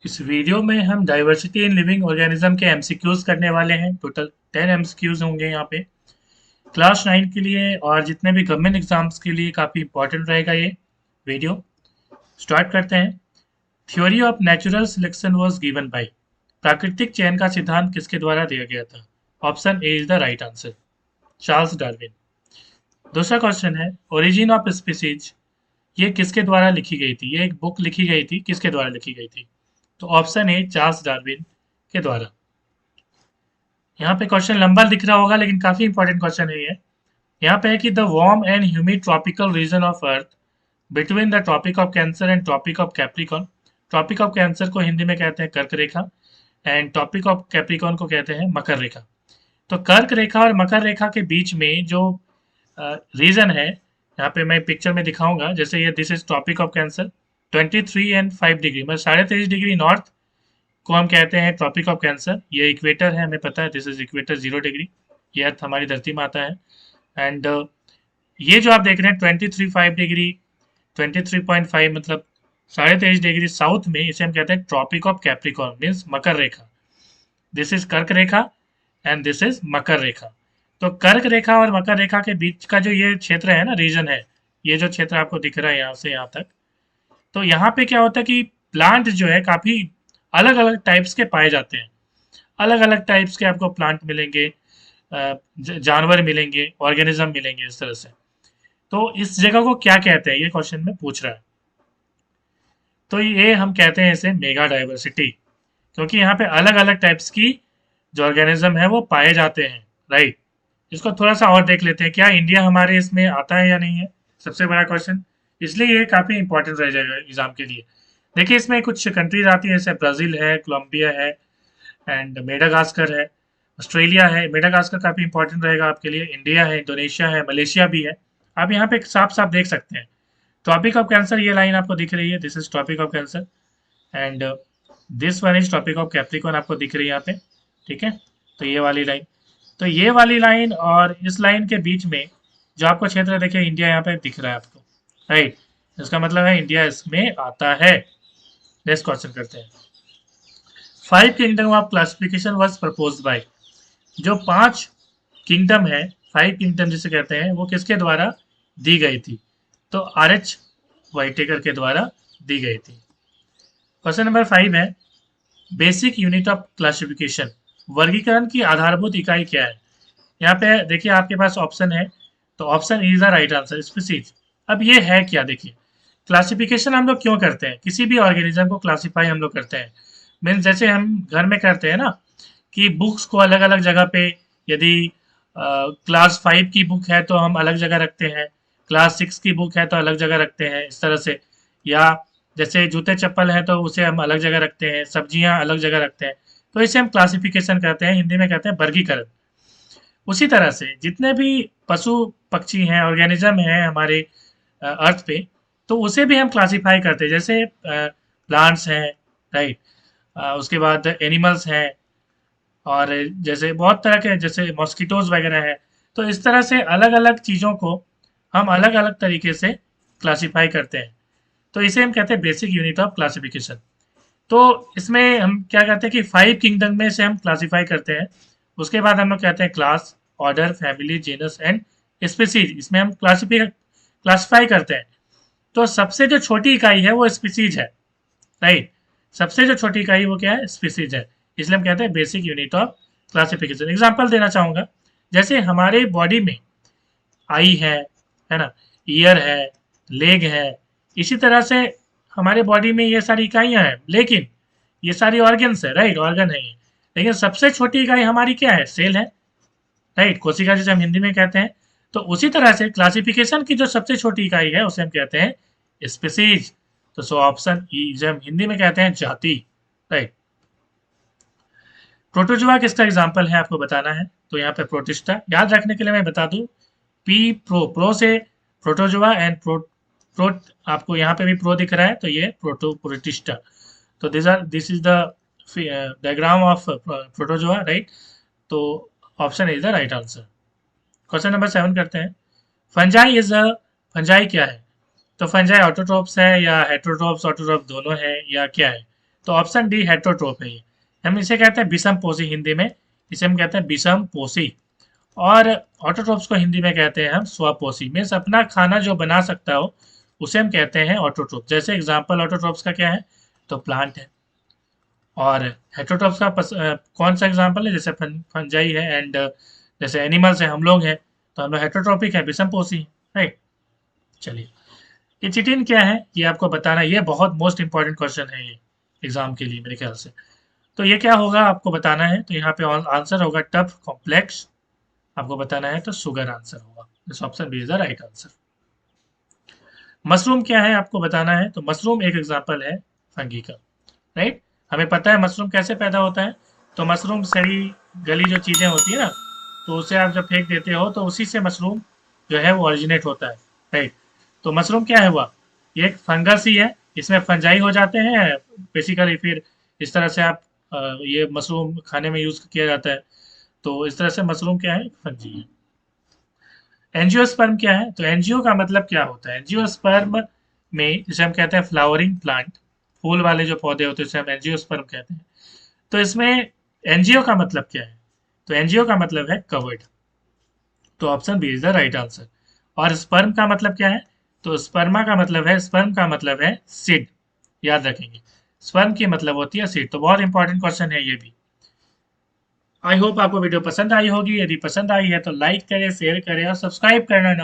इस वीडियो में हम डाइवर्सिटी इन लिविंग ऑर्गेनिज्म के एमसीक्यूज करने वाले हैं। टोटल 10 एमसीक्यूज होंगे यहाँ पे क्लास 9 के लिए और जितने भी गवर्नमेंट एग्जाम्स के लिए काफ़ी इंपॉर्टेंट रहेगा ये वीडियो। स्टार्ट करते हैं। Theory of natural selection was given by. प्राकृतिक चयन का सिद्धांत किसके द्वारा दिया गया था? Option A is the right answer, Charles Darwin. दूसरा क्वेश्चन है, ओरिजिन ऑफ स्पीसीज ये किसके द्वारा लिखी गई थी? ये एक बुक लिखी गई थी, किसके द्वारा लिखी गई थी? तो ऑप्शन ए चार्ल्स डार्विन के द्वारा। यहाँ पे क्वेश्चन लंबा दिख रहा होगा लेकिन काफी इंपॉर्टेंट क्वेश्चन है ये। यहाँ पे है कि the warm and humid tropical region of earth between the Tropic of Cancer and Tropic of Capricorn. Tropic of Cancer को हिंदी में कहते हैं कर्क रेखा एंड ट्रॉपिक ऑफ कैप्रिकॉन को कहते हैं मकर रेखा। तो कर्क रेखा और मकर रेखा के बीच में जो रीजन है, यहाँ पे मैं पिक्चर में दिखाऊंगा। जैसे ये this is Tropic of Cancer 23 and 5 degree मतलब 23.5 डिग्री नॉर्थ को हम कहते हैं ट्रॉपिक ऑफ कैंसर। ये इक्वेटर है, हमें पता है, दिस इज इक्वेटर 0 डिग्री। ये अर्थ हमारी धरती माता है। एंड ये जो आप देख रहे हैं 23.5 डिग्री 23.5 मतलब 23.5 डिग्री साउथ में, इसे हम कहते हैं ट्रॉपिक ऑफ कैप्रिकॉर्न मीन्स मकर रेखा। दिस इज कर्क रेखा एंड दिस इज मकर रेखा। तो कर्क रेखा और मकर रेखा के बीच का जो ये क्षेत्र है ना, रीजन है, ये जो क्षेत्र आपको दिख रहा है यहाँ से यहाँ तक, तो यहाँ पे क्या होता है कि प्लांट जो है काफी अलग अलग टाइप्स के पाए जाते हैं। अलग अलग टाइप्स के आपको प्लांट मिलेंगे, जानवर मिलेंगे, ऑर्गेनिज्म मिलेंगे, इस तरह से। तो इस जगह को क्या कहते हैं, ये क्वेश्चन में पूछ रहा है। तो ये हम कहते हैं इसे मेगा डाइवर्सिटी, क्योंकि यहाँ पे अलग अलग टाइप्स की जो ऑर्गेनिज्म है वो पाए जाते हैं, राइट। इसको थोड़ा सा और देख लेते हैं, क्या इंडिया हमारे इसमें आता है या नहीं है, सबसे बड़ा क्वेश्चन। इसलिए ये काफी इंपॉर्टेंट रह जाएगा एग्जाम के लिए। देखिए इसमें कुछ कंट्रीज आती है, जैसे ब्राजील है, कोलंबिया है एंड मेडागास्कर है, ऑस्ट्रेलिया है। मेडागास्कर काफी इंपॉर्टेंट रहेगा आपके लिए। इंडिया है, इंडोनेशिया है, मलेशिया भी है। आप यहाँ पे साफ साफ देख सकते हैं ट्रॉपिक ऑफ कैंसर, ये लाइन आपको दिख रही है, this is Tropic of Cancer and this one is Tropic of Capricorn, आपको दिख रही है यहाँ पे, ठीक है। तो ये वाली लाइन, तो ये वाली लाइन और इस लाइन के बीच में जो आपको क्षेत्र देखिए, इंडिया यहाँ पे दिख रहा है आपको, राइट। इसका मतलब है इंडिया इसमें आता है। नेक्स्ट क्वेश्चन करते हैं। 5 kingdom of classification was proposed by. जो 5 किंगडम है, 5 किंगडम जिसे कहते हैं, वो किसके द्वारा दी गई थी? तो आर एच वाइटेकर के द्वारा दी गई थी। क्वेश्चन नंबर 5 है, बेसिक यूनिट ऑफ क्लासिफिकेशन, वर्गीकरण की आधारभूत इकाई क्या है? यहाँ पे देखिए आपके पास ऑप्शन है, तो option is the right answer, species. अब ये है क्या, देखिए क्लासिफिकेशन हम लोग क्यों करते हैं, किसी भी ऑर्गेनिज्म को क्लासिफाई हम लोग करते हैं। मीन्स जैसे हम घर में करते हैं ना, कि बुक्स को अलग अलग जगह पे, यदि क्लास 5 की बुक है तो हम अलग जगह रखते हैं, क्लास 6 की बुक है तो अलग जगह रखते हैं, इस तरह से। या जैसे जूते चप्पल है तो उसे हम अलग जगह रखते हैं, सब्जियां अलग जगह रखते हैं। तो इसे हम क्लासिफिकेशन कहते हैं, हिंदी में कहते हैं वर्गीकरण। उसी तरह से जितने भी पशु पक्षी हैं, ऑर्गेनिज्म हैं हमारे अर्थ पे, तो उसे भी हम क्लासिफाई करते हैं। जैसे प्लांट्स हैं, राइट, उसके बाद एनिमल्स हैं, और जैसे बहुत तरह के जैसे मॉस्किटोज वगैरह है। तो इस तरह से अलग अलग चीज़ों को हम अलग अलग तरीके से क्लासिफाई करते हैं। तो इसे हम कहते हैं बेसिक यूनिट ऑफ क्लासिफिकेशन। तो इसमें हम क्या कहते हैं कि 5 किंगडम में से हम क्लासिफाई करते हैं। उसके बाद हम लोग कहते हैं class, order, family, genus and species, इसमें हम क्लासिफाई करते हैं। तो सबसे जो छोटी इकाई है वो स्पीसीज है, राइट। सबसे जो छोटी इकाई वो क्या है, स्पीसीज है। इसलिए हम कहते हैं basic unit of classification. Example देना चाहूंगा, जैसे हमारे बॉडी में आई है ना, ईयर है, लेग है, इसी तरह से हमारे बॉडी में ये सारी इकाइयां हैं, लेकिन ये सारी ऑर्गन्स है, राइट, ऑर्गन है ये। लेकिन सबसे छोटी इकाई हमारी क्या है, सेल है, राइट, कोशिका जिसे हम हिंदी में कहते हैं। तो उसी तरह से क्लासिफिकेशन की जो सबसे छोटी इकाई है उसे हम कहते हैं स्पीसीज। तो सो ऑप्शन ई, जो हम हिंदी में कहते हैं जाति, राइट। प्रोटोजोआ किसका एग्जाम्पल है आपको बताना है, तो यहाँ पे प्रोटिस्टा। याद रखने के लिए मैं बता दूं, पी प्रो से प्रोटोजोआ एंड प्रो आपको यहाँ पे भी प्रो दिख रहा है, तो ये प्रोटिस्टा। तो this is the diagram of protozoa, right. तो option is the right answer. Question number 7 करते हैं। फंजाई इज अ, फंजाई क्या है? तो फंजाई ऑटोट्रोप्स है या हेटरोट्रोप्स ऑटोट्रोप दोनों है या क्या है? तो ऑप्शन डी हेटरोट्रोप है ये। हम इसे कहते हैं विषम पोषी हिंदी में, इसे हम कहते हैं विषम पोषी। और ऑटोट्रोप्स को हिंदी में कहते हैं हम स्वपोषी, मीन्स अपना खाना जो बना सकता हो उसे हम कहते हैं ऑटोट्रोप। जैसे एग्जाम्पल ऑटोट्रोप्स का क्या है, तो प्लांट है। और हेटरोट्रोप्स का कौन सा एग्जाम्पल है, जैसे फंजाई है एंड जैसे एनिमल्स है, हम लोग हैं, तो हम लोग हेटरोट्रोपिक है, विषम पोषी, राइट। चलिए, ये चिटिन क्या है ये आपको बताना, ये बहुत मोस्ट इंपॉर्टेंट क्वेश्चन है ये एग्जाम के लिए मेरे ख्याल से। तो ये क्या होगा आपको बताना है, तो यहाँ पे आंसर होगा टफ कॉम्प्लेक्स, आपको बताना है तो शुगर आंसर होगा। This option B is the right answer. Mushroom क्या है आपको बताना है, तो मशरूम एक एग्जाम्पल है फंगी का, राइट। हमें पता है मशरूम कैसे पैदा होता है, तो मशरूम सड़ी गली जो चीज़ें होती है ना, तो उसे आप जब फेंक देते हो तो उसी से मशरूम जो है वो ओरिजिनेट होता है, राइट। तो मशरूम क्या है हुआ, ये एक फंगस ही है, इसमें फंजाई हो जाते हैं बेसिकली, फिर इस तरह से आप ये मशरूम खाने में यूज़ किया जाता है। तो इस तरह से मशरूम क्या है, फंजी है। एंजियोस्पर्म क्या है, तो एनजीओ का मतलब क्या होता है, एंजियोस्पर्म में जिसे हम कहते हैं फ्लावरिंग प्लांट, फूल वाले जो पौधे होते हैं उसे हम एंजियोस्पर्म कहते हैं। तो इसमें एनजीओ का मतलब क्या है, तो एनजीओ का मतलब है कवर्ड, तो option B is the right answer. और स्पर्म का मतलब क्या है, तो स्पर्मा का मतलब है, स्पर्म का मतलब है सीड, याद रखेंगे, स्पर्म की मतलब होती है सीड। तो बहुत इंपॉर्टेंट क्वेश्चन है ये भी। आई होप आपको वीडियो पसंद आई होगी, यदि पसंद आई है तो लाइक करें, शेयर करें और सब्सक्राइब करना ना